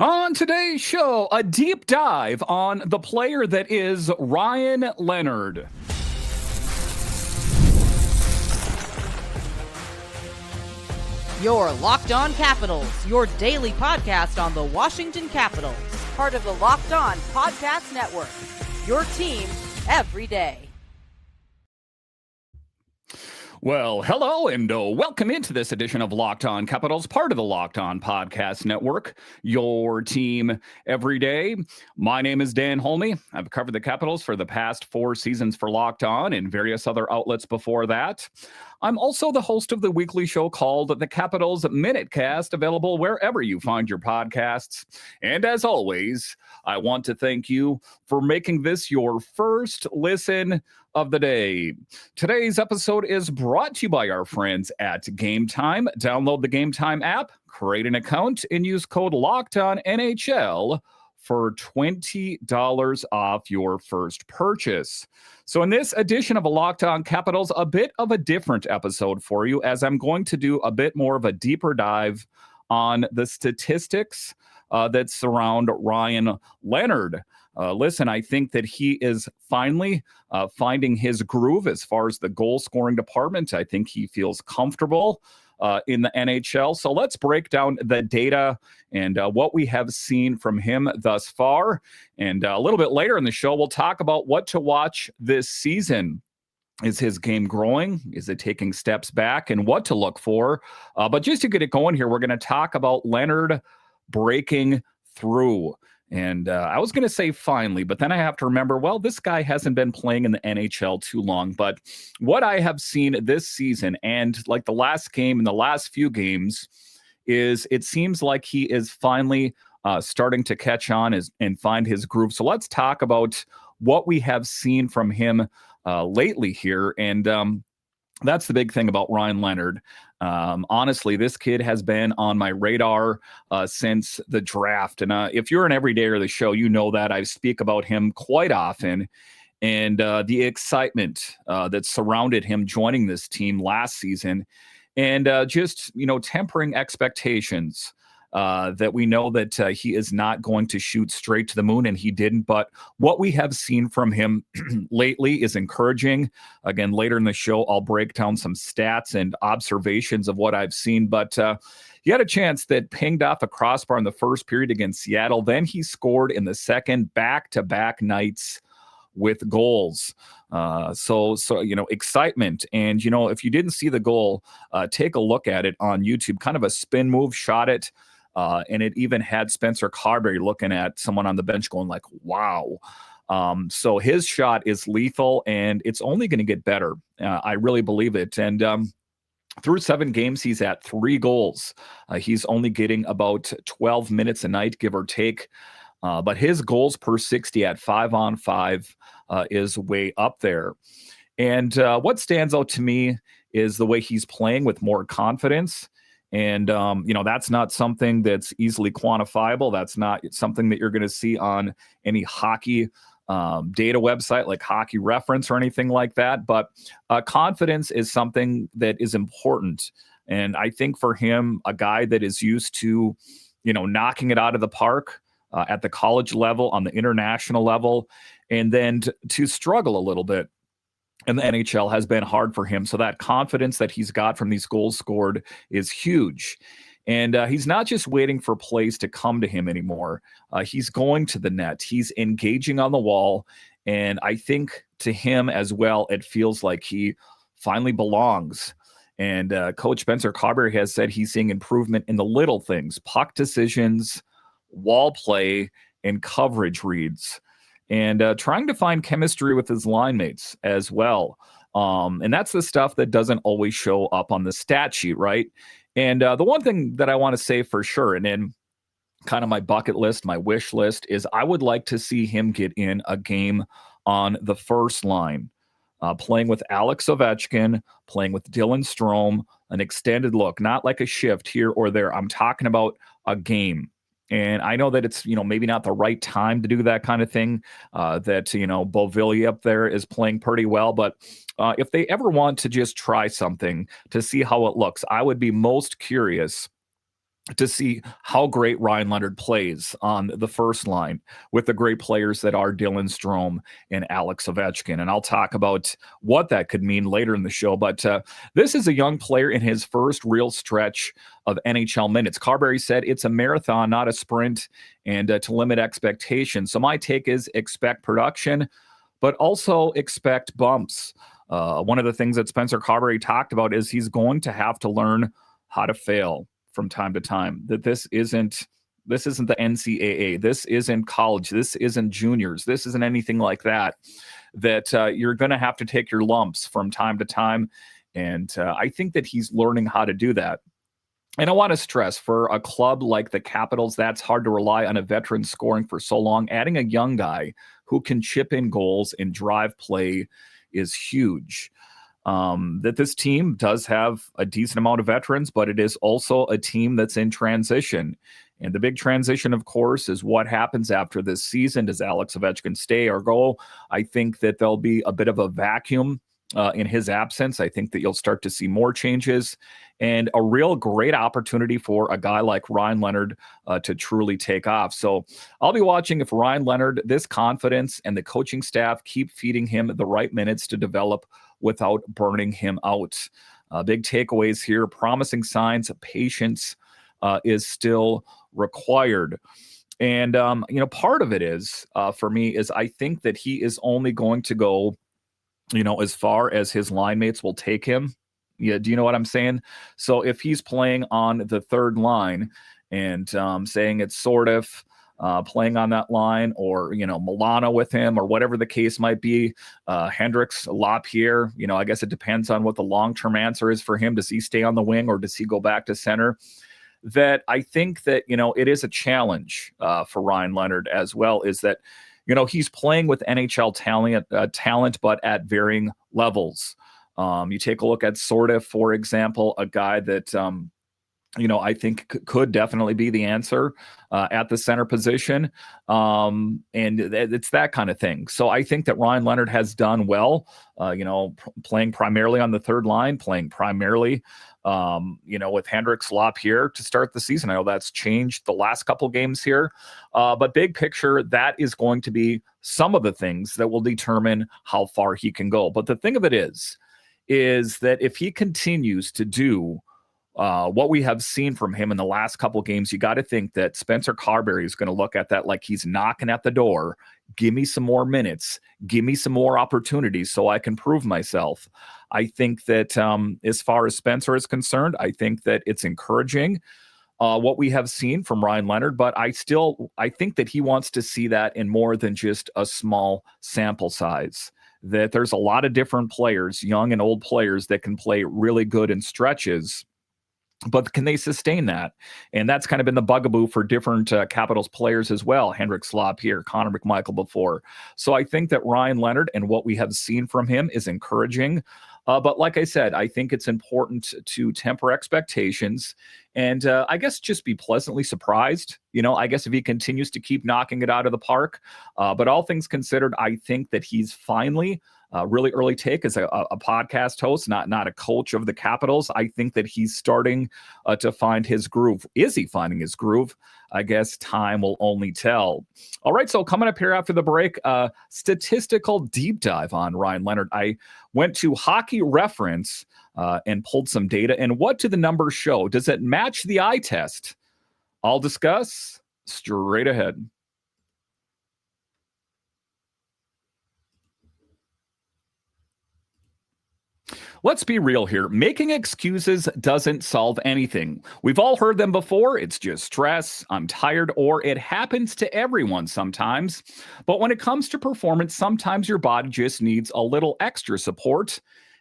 On today's show, a deep dive on the player that is Ryan Leonard. Your Locked On Capitals, your daily podcast on the Washington Capitals, part of the Locked On Podcast Network. Your team every day. Well, hello and welcome into this edition of Locked On Capitals, part of the Locked On Podcast Network, your team every day. My name is Dan Holmi. I've covered the Capitals for the past 4 seasons for Locked On and various other outlets before that. I'm also the host of the weekly show called The Capitals Minutecast, available wherever you find your podcasts. And as always, I want to thank you for making this your first listen of the day. Today's episode is brought to you by our friends at Game Time. Download the Game Time app, create an account, and use code LOCKEDONNHL for $20 off your first purchase. So in this edition of a Locked On Capitals, a bit of a different episode for you, as I'm going to do a bit more of a deeper dive on the statistics that surround Ryan Leonard. Listen, I think that he is finally finding his groove as far as the goal scoring department. I think he feels comfortable in the NHL. So let's break down the data and what we have seen from him thus far. And a little bit later in the show, we'll talk about what to watch this season. Is his game growing? Is it taking steps back? And what to look for? But just to get it going here, we're going to talk about Leonard breaking through. And I was going to say finally, but then I have to remember, well, this guy hasn't been playing in the NHL too long. But what I have seen this season and like the last game and the last few games is it seems like he is finally starting to catch on and find his groove. So let's talk about what we have seen from him lately here. And that's the big thing about Ryan Leonard. Honestly, this kid has been on my radar since the draft. And if you're an everydayer of the show, you know that I speak about him quite often. And the excitement that surrounded him joining this team last season. And just, tempering expectations. That we know that he is not going to shoot straight to the moon, and he didn't. But what we have seen from him lately is encouraging. Again, later in the show, I'll break down some stats and observations of what I've seen. But he had a chance that pinged off a crossbar in the first period against Seattle. Then he scored in the second, back-to-back nights with goals. So excitement. And, if you didn't see the goal, take a look at it on YouTube. Kind of a spin move, shot it. And it even had Spencer Carberry looking at someone on the bench going like, wow. So his shot is lethal, and it's only going to get better. I really believe it. And through 7 games, he's at 3 goals. He's only getting about 12 minutes a night, give or take. But his goals per 60 at 5-on-5 is way up there. And what stands out to me is the way he's playing with more confidence. And, that's not something that's easily quantifiable. That's not something that you're going to see on any hockey data website like Hockey Reference or anything like that. But confidence is something that is important. And I think for him, a guy that is used to, knocking it out of the park at the college level, on the international level, and then to struggle a little bit in the NHL has been hard for him. So that confidence that he's got from these goals scored is huge. And he's not just waiting for plays to come to him anymore. He's going to the net. He's engaging on the wall. And I think to him as well, it feels like he finally belongs. And Coach Spencer Carberry has said he's seeing improvement in the little things: puck decisions, wall play, and coverage reads. And trying to find chemistry with his line mates as well. And that's the stuff that doesn't always show up on the stat sheet, right? And the one thing that I want to say for sure, and in kind of my bucket list, my wish list, is I would like to see him get in a game on the first line, playing with Alex Ovechkin, playing with Dylan Strom, an extended look, not like a shift here or there. I'm talking about a game. And I know that it's, maybe not the right time to do that kind of thing, that, Beauvillier up there is playing pretty well. But if they ever want to just try something to see how it looks, I would be most curious to see how great Ryan Leonard plays on the first line with the great players that are Dylan Strom and Alex Ovechkin. And I'll talk about what that could mean later in the show. But this is a young player in his first real stretch of NHL minutes. Carberry said it's a marathon, not a sprint, and to limit expectations. So my take is expect production, but also expect bumps. One of the things that Spencer Carberry talked about is he's going to have to learn how to fail from time to time. That this isn't the NCAA. This isn't college. This isn't juniors. This isn't anything like that. That you're going to have to take your lumps from time to time. And I think that he's learning how to do that. And I want to stress, for a club like the Capitals, that's hard to rely on a veteran scoring for so long. Adding a young guy who can chip in goals and drive play is huge. That this team does have a decent amount of veterans, but it is also a team that's in transition. And the big transition, of course, is what happens after this season. Does Alex Ovechkin stay or go? I think that there'll be a bit of a vacuum in his absence. I think that you'll start to see more changes and a real great opportunity for a guy like Ryan Leonard to truly take off. So I'll be watching if Ryan Leonard, this confidence and the coaching staff keep feeding him the right minutes to develop without burning him out. Big takeaways here, promising signs, patience is still required. And, part of it is, for me, is I think that he is only going to go, as far as his line mates will take him. Yeah, do you know what I'm saying? So if he's playing on the third line and saying it's sort of playing on that line, or, Milano with him, or whatever the case might be, Hendricks, LaPierre, I guess it depends on what the long-term answer is for him. Does he stay on the wing or does he go back to center? That I think that, it is a challenge for Ryan Leonard as well, is that, he's playing with NHL talent, but at varying levels. You take a look at Sorda, for example, a guy that, I think could definitely be the answer at the center position. And it's that kind of thing. So I think that Ryan Leonard has done well, playing primarily on the third line, playing primarily, with Hendricks, LaPierre to start the season. I know that's changed the last couple games here. But big picture, that is going to be some of the things that will determine how far he can go. But the thing of it is that if he continues to do what we have seen from him in the last couple games, you got to think that Spencer Carberry is going to look at that like he's knocking at the door. Give me some more minutes. Give me some more opportunities so I can prove myself. I think that as far as Spencer is concerned, I think that it's encouraging what we have seen from Ryan Leonard, but I think that he wants to see that in more than just a small sample size. That there's a lot of different players, young and old players, that can play really good in stretches. But can they sustain that? And that's kind of been the bugaboo for different Capitals players as well. Hendricks, LaPierre, Connor McMichael before. So I think that Ryan Leonard and what we have seen from him is encouraging. But like I said, I think it's important to temper expectations and I guess just be pleasantly surprised. I guess if he continues to keep knocking it out of the park. But all things considered, I think that he's finally really early take as a podcast host, not a coach of the Capitals. I think that he's starting to find his groove. Is he finding his groove? I guess time will only tell. All right, so coming up here after the break, statistical deep dive on Ryan Leonard. I went to Hockey Reference and pulled some data. And what do the numbers show? Does it match the eye test? I'll discuss straight ahead. Let's be real here. Making excuses doesn't solve anything. We've all heard them before. It's just stress, I'm tired, or it happens to everyone sometimes. But when it comes to performance, sometimes your body just needs a little extra support.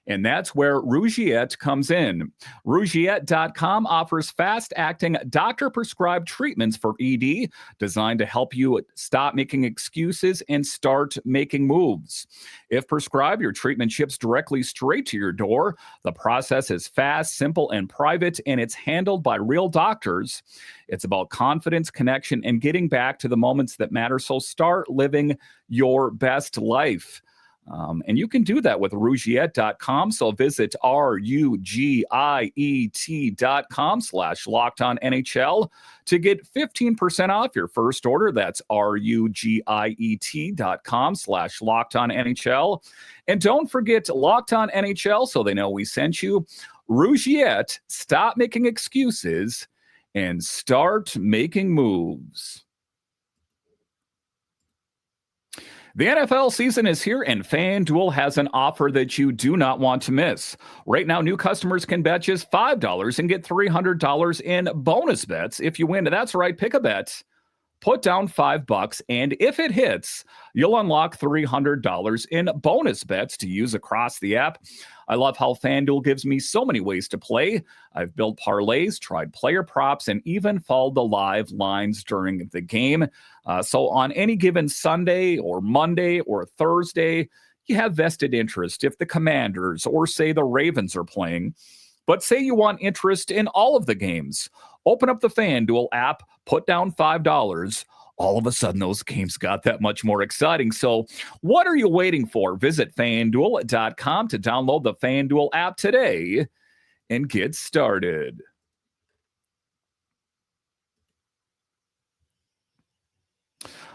And that's where Rougiette comes in. Rougiette.com offers fast-acting, doctor-prescribed treatments for ED designed to help you stop making excuses and start making moves. If prescribed, your treatment ships directly straight to your door. The process is fast, simple, and private, and it's handled by real doctors. It's about confidence, connection, and getting back to the moments that matter. So start living your best life. And you can do that with Rougiette.com. So visit RUGIET.com/LockedOnNHL to get 15% off your first order. That's RUGIET.com/LockedOnNHL. And don't forget Locked On NHL so they know we sent you. Rougiette, stop making excuses and start making moves. The NFL season is here, and FanDuel has an offer that you do not want to miss. Right now, new customers can bet just $5 and get $300 in bonus bets if you win. That's right, pick a bet, put down $5, and if it hits, you'll unlock $300 in bonus bets to use across the app. I love how FanDuel gives me so many ways to play. I've built parlays, tried player props, and even followed the live lines during the game. So on any given Sunday or Monday or Thursday, you have vested interest if the Commanders or, say, the Ravens are playing. But say you want interest in all of the games. Open up the FanDuel app, put down $5. All of a sudden, those games got that much more exciting. So what are you waiting for? Visit FanDuel.com to download the FanDuel app today and get started.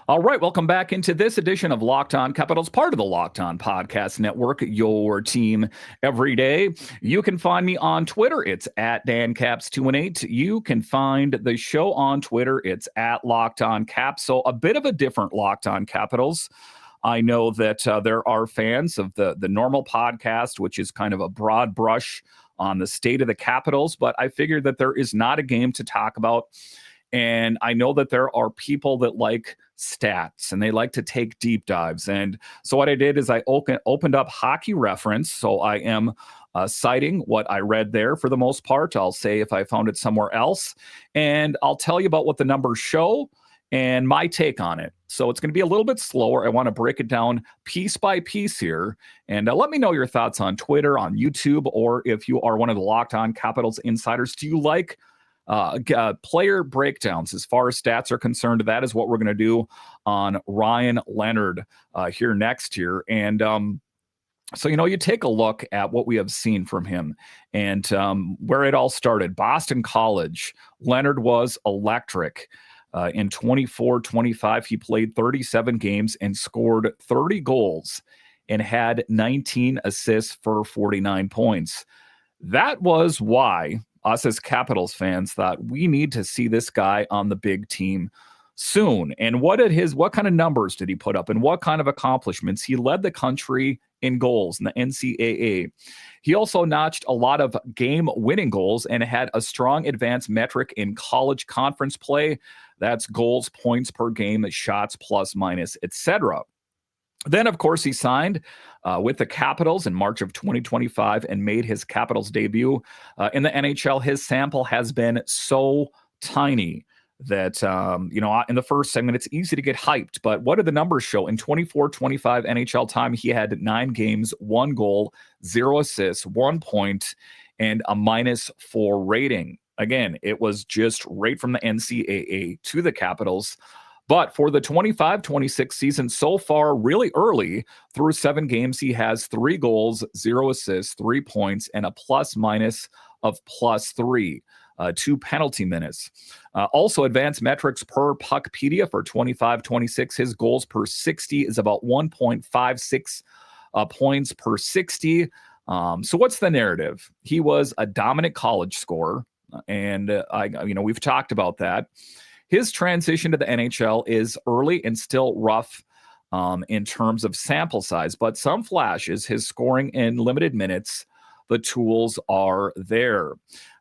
All right, welcome back into this edition of Locked On Capitals, part of the Locked On Podcast Network, your team every day. You can find me on Twitter. It's at DanCaps218. You can find the show on Twitter. It's at Locked On Caps. So a bit of a different Locked On Capitals. I know that there are fans of the normal podcast, which is kind of a broad brush on the state of the Capitals, but I figured that there is not a game to talk about. And I know that there are people that like stats and they like to take deep dives. And so what I did is I opened up Hockey Reference. So I am citing what I read there for the most part. I'll say if I found it somewhere else. And I'll tell you about what the numbers show and my take on it. So it's going to be a little bit slower. I want to break it down piece by piece here. And let me know your thoughts on Twitter, on YouTube, or if you are one of the Locked On Capitals insiders. Do you like player breakdowns as far as stats are concerned? That is what we're going to do on Ryan Leonard here next year. And so, you take a look at what we have seen from him and where it all started. Boston College, Leonard was electric. In 24-25, he played 37 games and scored 30 goals and had 19 assists for 49 points. That was why us as Capitals fans thought we need to see this guy on the big team soon. And what kind of numbers did he put up and what kind of accomplishments? He led the country in goals in the NCAA. He also notched a lot of game-winning goals and had a strong advanced metric in college conference play. That's goals, points per game, shots, plus, minus, etc. Then, of course, he signed with the Capitals in March of 2025 and made his Capitals debut in the NHL. His sample has been so tiny that, in the first segment, it's easy to get hyped. But what do the numbers show? In 24-25 NHL time, he had 9 games, 1 goal, 0 assists, 1 point, and a -4 rating. Again, it was just right from the NCAA to the Capitals. But for the 25-26 season so far, really early, through 7 games, he has 3 goals, 0 assists, 3 points, and a plus-minus of +3. 2 penalty minutes. Also, advanced metrics per Puckpedia for 25-26. His goals per 60 is about 1.56 points per 60. So what's the narrative? He was a dominant college scorer, and we've talked about that. His transition to the NHL is early and still rough in terms of sample size, but some flashes, his scoring in limited minutes, the tools are there.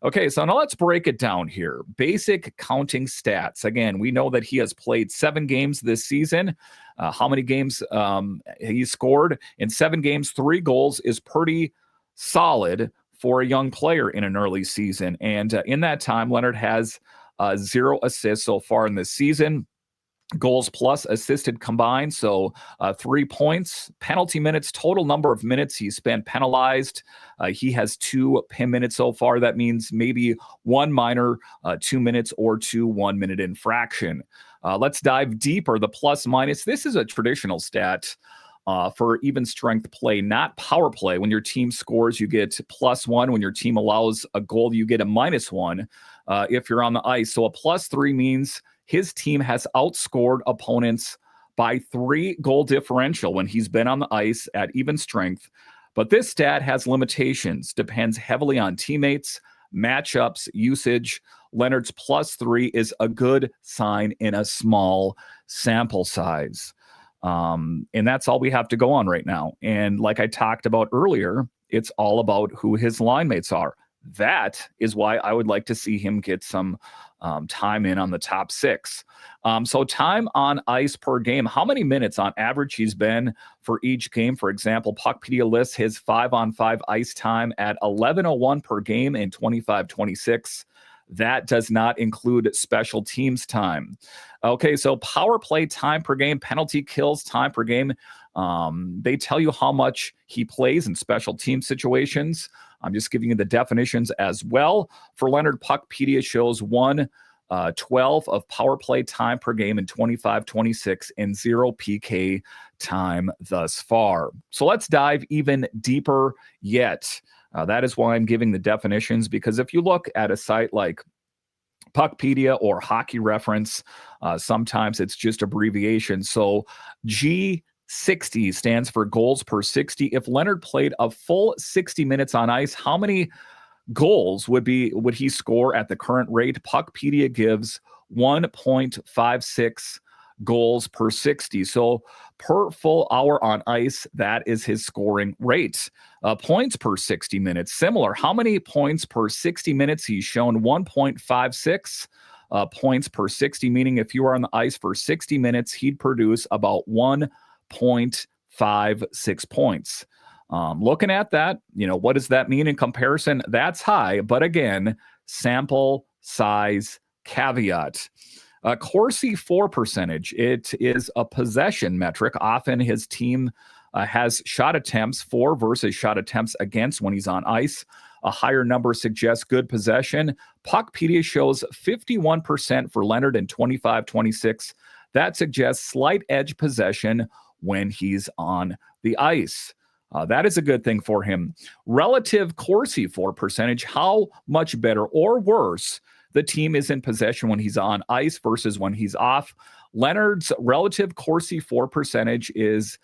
Okay, so now let's break it down here. Basic counting stats. Again, we know that he has played 7 games this season. How many games he scored? In 7 games, 3 goals is pretty solid for a young player in an early season. And in that time, Leonard has 0 assists so far in this season. Goals plus assisted combined, so 3 points. Penalty minutes, total number of minutes he spent penalized. He has 2 PIM minutes so far. That means maybe 1 minor 2 minutes or 2 1-minute infraction. Let's dive deeper. The plus minus. This is a traditional stat for even strength play, not power play. When your team scores, you get +1. When your team allows a goal, you get a -1 if you're on the ice. So a +3 means his team has outscored opponents by 3 goal differential when he's been on the ice at even strength. But this stat has limitations, depends heavily on teammates, matchups, usage. Leonard's +3 is a good sign in a small sample size. And that's all we have to go on right now. And like I talked about earlier, it's all about who his line mates are. That is why I would like to see him get some time in on the top 6. So time on ice per game, how many minutes on average he's been for each game? For example, Puckpedia lists his 5-on-5 ice time at 11:01 per game in 25-26. That does not include special teams time. Okay, so power play time per game, penalty kills time per game. They tell you how much he plays in special team situations. I'm just giving you the definitions as well. For Leonard, Puckpedia shows 1/12 of power play time per game in 25-26 and 0 PK time thus far. So let's dive even deeper yet. That is why I'm giving the definitions, because if you look at a site like Puckpedia or Hockey Reference, sometimes it's just abbreviation. So G60 stands for goals per 60. If Leonard played a full 60 minutes on ice, how many goals would he score at the current rate? Puckpedia gives 1.56 goals per 60. So per full hour on ice, that is his scoring rate. Points per 60 minutes, similar. How many points per 60 minutes? He's shown 1.56 points per 60, meaning if you are on the ice for 60 minutes, he'd produce about 1.56 points. Looking at that, what does that mean in comparison? That's high, but again, sample size caveat. Corsi for percentage, it is a possession metric. Often his team has shot attempts for versus shot attempts against when he's on ice. A higher number suggests good possession. Puckpedia shows 51% for Leonard in 25-26. That suggests slight edge possession when he's on the ice. That is a good thing for him. Relative Corsi for percentage, how much better or worse the team is in possession when he's on ice versus when he's off. Leonard's relative Corsi for percentage is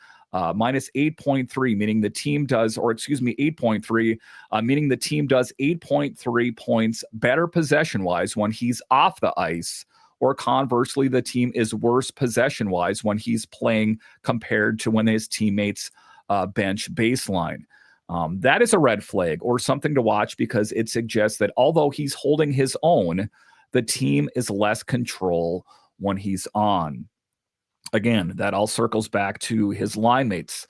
minus 8.3, meaning the team does, 8.3, meaning the team does 8.3 points better possession-wise when he's off the ice, or conversely, the team is worse possession-wise when he's playing compared to when his teammates bench baseline. That is a red flag or something to watch, because it suggests that although he's holding his own, the team is less control when he's on. Again, that all circles back to his line mates.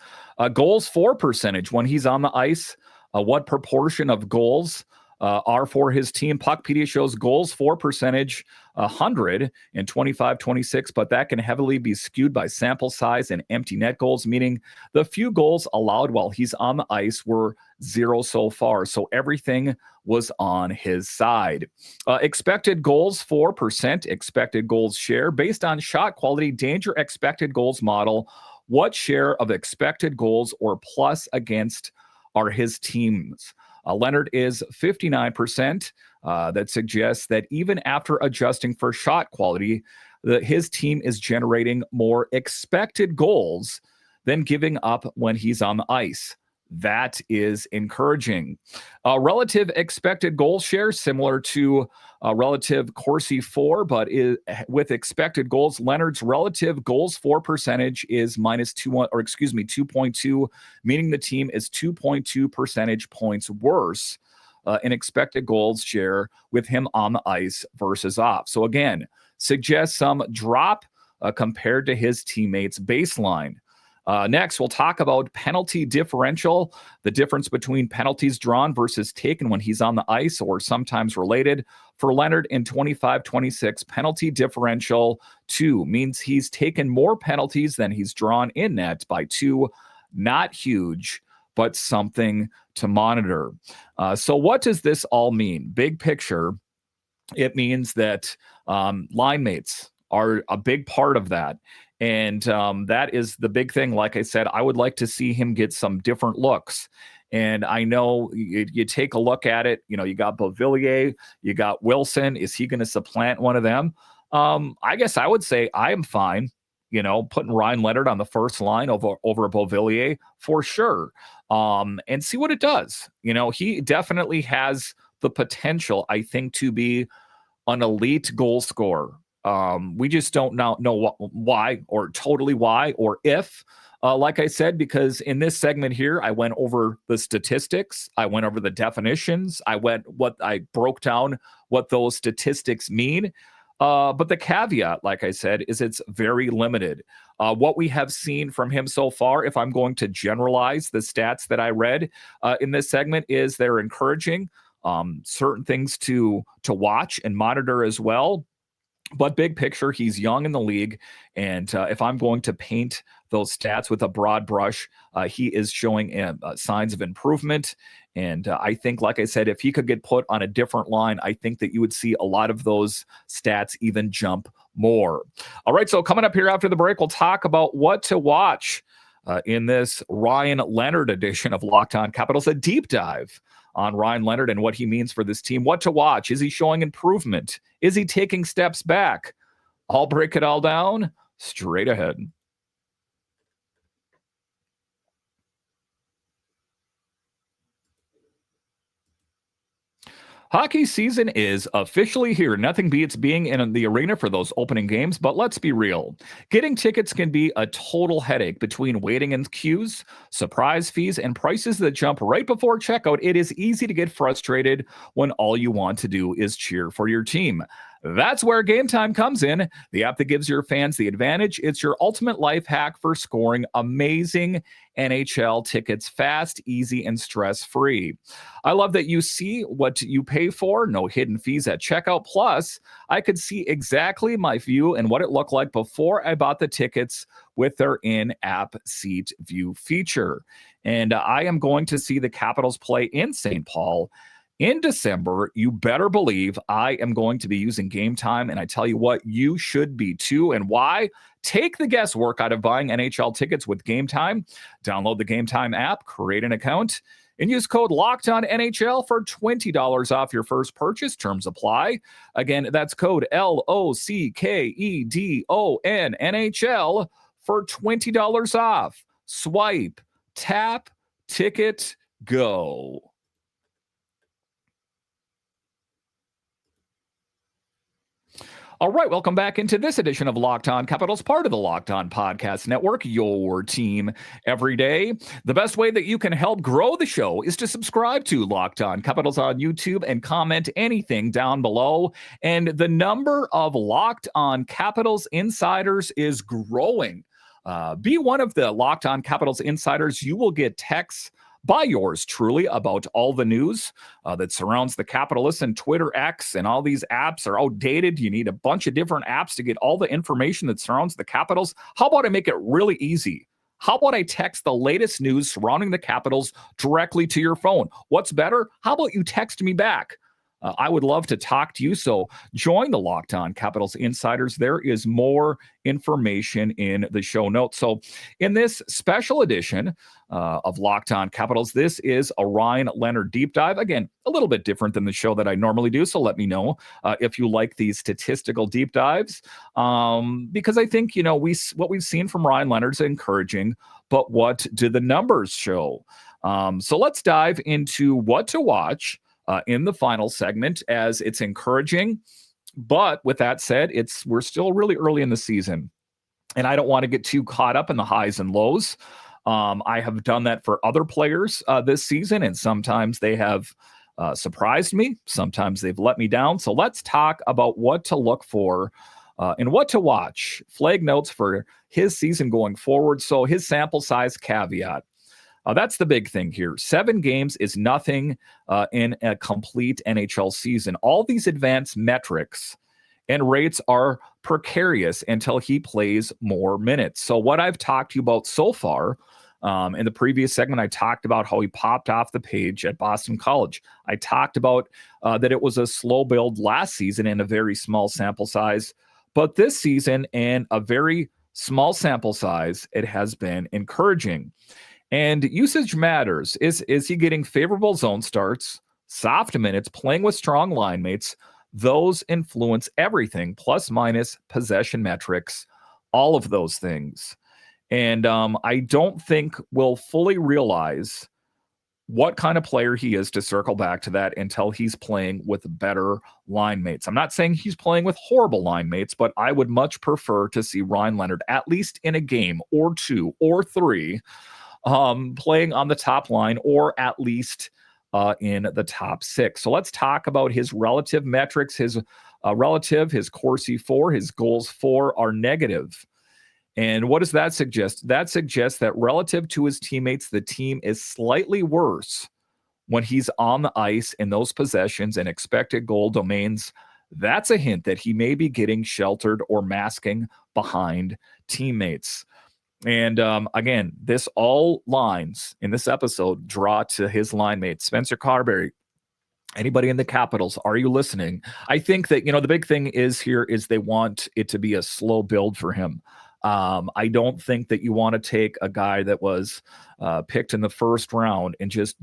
Goals for percentage when he's on the ice. What proportion of goals are for his team? Puckpedia shows goals for percentage 100 in 25-26, but that can heavily be skewed by sample size and empty net goals, meaning the few goals allowed while he's on the ice were 0 so far. So everything was on his side. Expected goals for percent, expected goals share based on shot quality, danger expected goals model. What share of expected goals or plus against are his teams? Leonard is 59%. That suggests that even after adjusting for shot quality, his team is generating more expected goals than giving up when he's on the ice. That is encouraging. Relative expected goal share, similar to relative Corsi for, but with expected goals, Leonard's relative goals for percentage is -2.2, meaning the team is 2.2 percentage points worse in expected goals share with him on the ice versus off. So again, suggests some drop compared to his teammates' baseline. Next, we'll talk about penalty differential, the difference between penalties drawn versus taken when he's on the ice, or sometimes related. For Leonard in 25-26, penalty differential 2 means he's taken more penalties than he's drawn in net by 2. Not huge, but something to monitor. So what does this all mean? Big picture, it means that line mates are a big part of that. And that is the big thing. Like I said, I would like to see him get some different looks. And I know you take a look at it, you got Beauvillier, you got Wilson. Is he going to supplant one of them? I guess I would say I am fine, putting Ryan Leonard on the first line over Beauvillier for sure. And see what it does. He definitely has the potential, I think, to be an elite goal scorer. We just don't know why or totally why or if. Like I said, because in this segment here, I went over the statistics, I went over the definitions, I broke down what those statistics mean. But the caveat, like I said, is it's very limited. What we have seen from him so far, if I'm going to generalize the stats that I read in this segment, is they're encouraging. Certain things to watch and monitor as well. But big picture, he's young in the league. And if I'm going to paint those stats with a broad brush, he is showing signs of improvement. And I think, like I said, if he could get put on a different line, I think that you would see a lot of those stats even jump more. All right, so coming up here after the break, we'll talk about what to watch in this Ryan Leonard edition of Locked On Capitals, a deep dive on Ryan Leonard and what he means for this team. What to watch? Is he showing improvement? Is he taking steps back? I'll break it all down straight ahead. Hockey season is officially here. Nothing beats being in the arena for those opening games, but let's be real. Getting tickets can be a total headache between waiting in queues, surprise fees, and prices that jump right before checkout. It is easy to get frustrated when all you want to do is cheer for your team. That's where Game Time comes in, the app that gives your fans the advantage. It's your ultimate life hack for scoring amazing NHL tickets fast, easy, and stress-free. I love that you see what you pay for, no hidden fees at checkout. Plus, I could see exactly my view and what it looked like before I bought the tickets with their in-app seat view feature. And I am going to see the Capitals play in St. Paul in December. You better believe I am going to be using Game Time, and I tell you what, you should be too. And why? Take the guesswork out of buying NHL tickets with Game Time. Download the Game Time app, create an account, and use code LOCKEDONNHL for $20 off your first purchase. Terms apply. Again, that's code LOCKEDONNHL for $20 off. Swipe, tap, ticket, go. All right, welcome back into this edition of Locked On Capitals, part of the Locked On Podcast Network, your team every day. The best way that you can help grow the show is to subscribe to Locked On Capitals on YouTube and comment anything down below. And the number of Locked On Capitals insiders is growing. Be one of the Locked On Capitals insiders. You will get texts by yours truly about all the news that surrounds the Capitalists, and Twitter, X, and all these apps are outdated. You need a bunch of different apps to get all the information that surrounds the Capitals. How about I make it really easy? How about I text the latest news surrounding the Capitals directly to your phone? What's better? How about you text me back? I would love to talk to you. So join the Locked On Capitals Insiders. There is more information in the show notes. So in this special edition of Locked On Capitals, this is a Ryan Leonard deep dive. Again, a little bit different than the show that I normally do. So let me know if you like these statistical deep dives, because I think, what we've seen from Ryan Leonard is encouraging, but what do the numbers show? So let's dive into what to watch in the final segment, as it's encouraging. But with that said, we're still really early in the season, and I don't want to get too caught up in the highs and lows. I have done that for other players this season, and sometimes they have surprised me. Sometimes they've let me down. So let's talk about what to look for and what to watch. Flag notes for his season going forward. So his sample size caveat. That's the big thing here. 7 games is nothing in a complete NHL season. All these advanced metrics and rates are precarious until he plays more minutes. So what I've talked to you about so far, in the previous segment, I talked about how he popped off the page at Boston College. I talked about that it was a slow build last season in a very small sample size. But this season, and a very small sample size, it has been encouraging. And usage matters. Is he getting favorable zone starts, soft minutes, playing with strong line mates? Those influence everything, plus minus possession metrics, all of those things. And I don't think we'll fully realize what kind of player he is, to circle back to that, until he's playing with better line mates. I'm not saying he's playing with horrible line mates, but I would much prefer to see Ryan Leonard at least in a game or two or three playing on the top line, or at least in the top six. So let's talk about his relative metrics. His Corsi for, his goals for are negative. And what does that suggest? That suggests that relative to his teammates, the team is slightly worse when he's on the ice in those possessions and expected goal domains. That's a hint that he may be getting sheltered or masking behind teammates. And again, this all lines in this episode draw to his line mates. Spencer Carberry, anybody in the Capitals, are you listening? I think that, the big thing is they want it to be a slow build for him. I don't think that you want to take a guy that was picked in the first round and just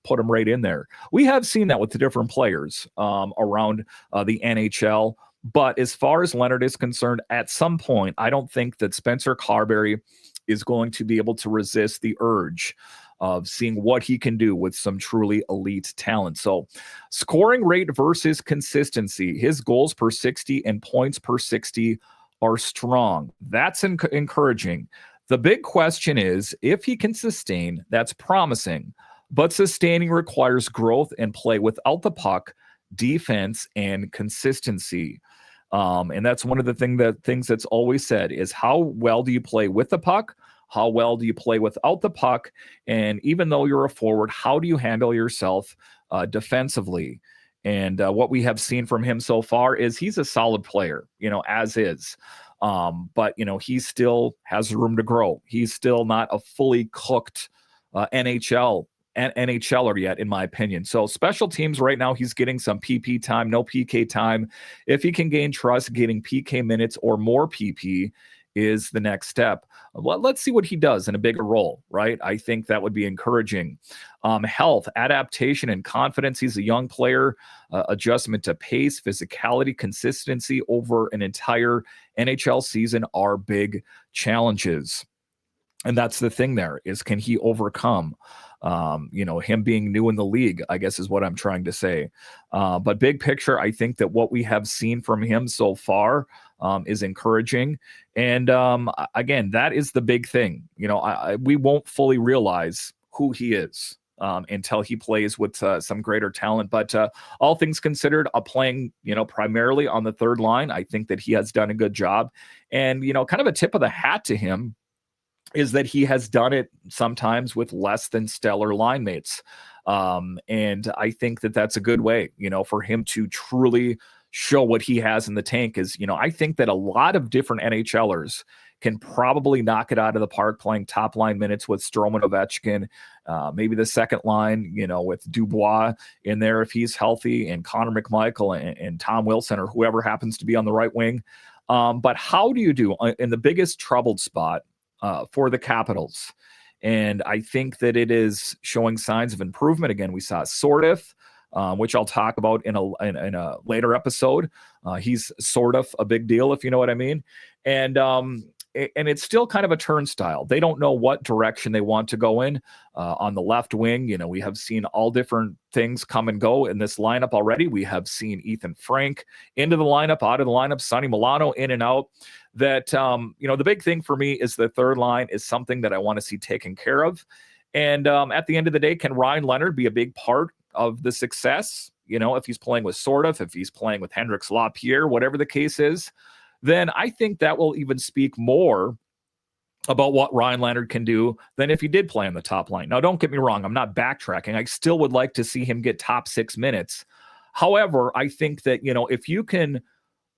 put him right in there. We have seen that with the different players around the NHL. But as far as Leonard is concerned, at some point, I don't think that Spencer Carberry is going to be able to resist the urge of seeing what he can do with some truly elite talent. So scoring rate versus consistency, his goals per 60 and points per 60 are strong. That's encouraging. The big question is, if he can sustain, that's promising, but sustaining requires growth and play without the puck, defense, and consistency. And that's one of the things that's always said is, how well do you play with the puck? How well do you play without the puck? And even though you're a forward, how do you handle yourself defensively? And what we have seen from him so far is he's a solid player, as is. But, he still has room to grow. He's still not a fully cooked NHLer yet, in my opinion. So special teams right now, he's getting some PP time, no PK time. If he can gain trust, getting PK minutes or more PP is the next step. Let's see what he does in a bigger role, right? I think that would be encouraging. Health, adaptation, and confidence. He's a young player. Adjustment to pace, physicality, consistency over an entire NHL season are big challenges. And that's the thing there, is can he overcome him being new in the league, I guess is what I'm trying to say. But big picture, I think that what we have seen from him so far is encouraging. And again, that is the big thing. We won't fully realize who he is until he plays with some greater talent. But all things considered, playing, primarily on the third line, I think that he has done a good job. And, kind of a tip of the hat to him is that he has done it sometimes with less than stellar line mates. And I think that that's a good way, for him to truly show what he has in the tank. Is, I think that a lot of different NHLers can probably knock it out of the park playing top line minutes with Strom and Ovechkin, maybe the second line, with Dubois in there if he's healthy, and Connor McMichael and Tom Wilson, or whoever happens to be on the right wing. But how do you do in the biggest troubled spot for the Capitals? And I think that it is showing signs of improvement. Again, we saw sort of, which I'll talk about in a later episode. He's sort of a big deal, if you know what I mean. And it's still kind of a turnstile. They don't know what direction they want to go in on the left wing. We have seen all different things come and go in this lineup already. We have seen Ethan Frank into the lineup, out of the lineup, Sonny Milano in and out. That, the big thing for me is the third line is something that I want to see taken care of. And at the end of the day, can Ryan Leonard be a big part of the success? If he's playing with if he's playing with Hendrix LaPierre, whatever the case is, then I think that will even speak more about what Ryan Leonard can do than if he did play on the top line. Now, don't get me wrong. I'm not backtracking. I still would like to see him get top 6 minutes. However, I think that, if you can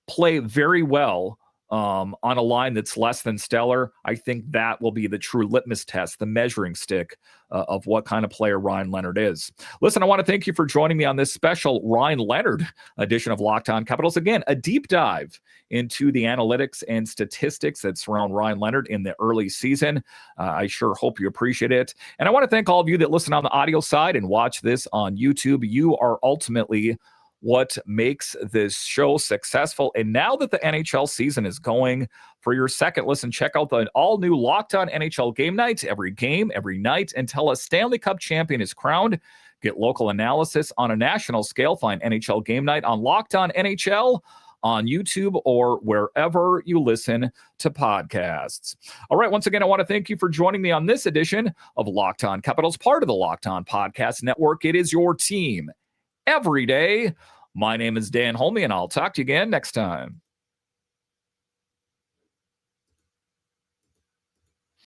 play very well on a line that's less than stellar, I think that will be the true litmus test, the measuring stick of what kind of player Ryan Leonard is. Listen, I want to thank you for joining me on this special Ryan Leonard edition of Locked On Capitals. Again, a deep dive into the analytics and statistics that surround Ryan Leonard in the early season. I sure hope you appreciate it. And I want to thank all of you that listen on the audio side and watch this on YouTube. You are ultimately what makes this show successful. And now that the NHL season is going, for your second listen, check out the all-new Locked On NHL Game Night. Every game, every night, until a Stanley Cup champion is crowned. Get local analysis on a national scale. Find NHL Game Night on Locked On NHL on YouTube or wherever you listen to podcasts. All right, once again, I want to thank you for joining me on this edition of Locked On Capitals, part of the Locked On Podcast Network. It is your team every day. My name is Dan Holmi, and I'll talk to you again next time.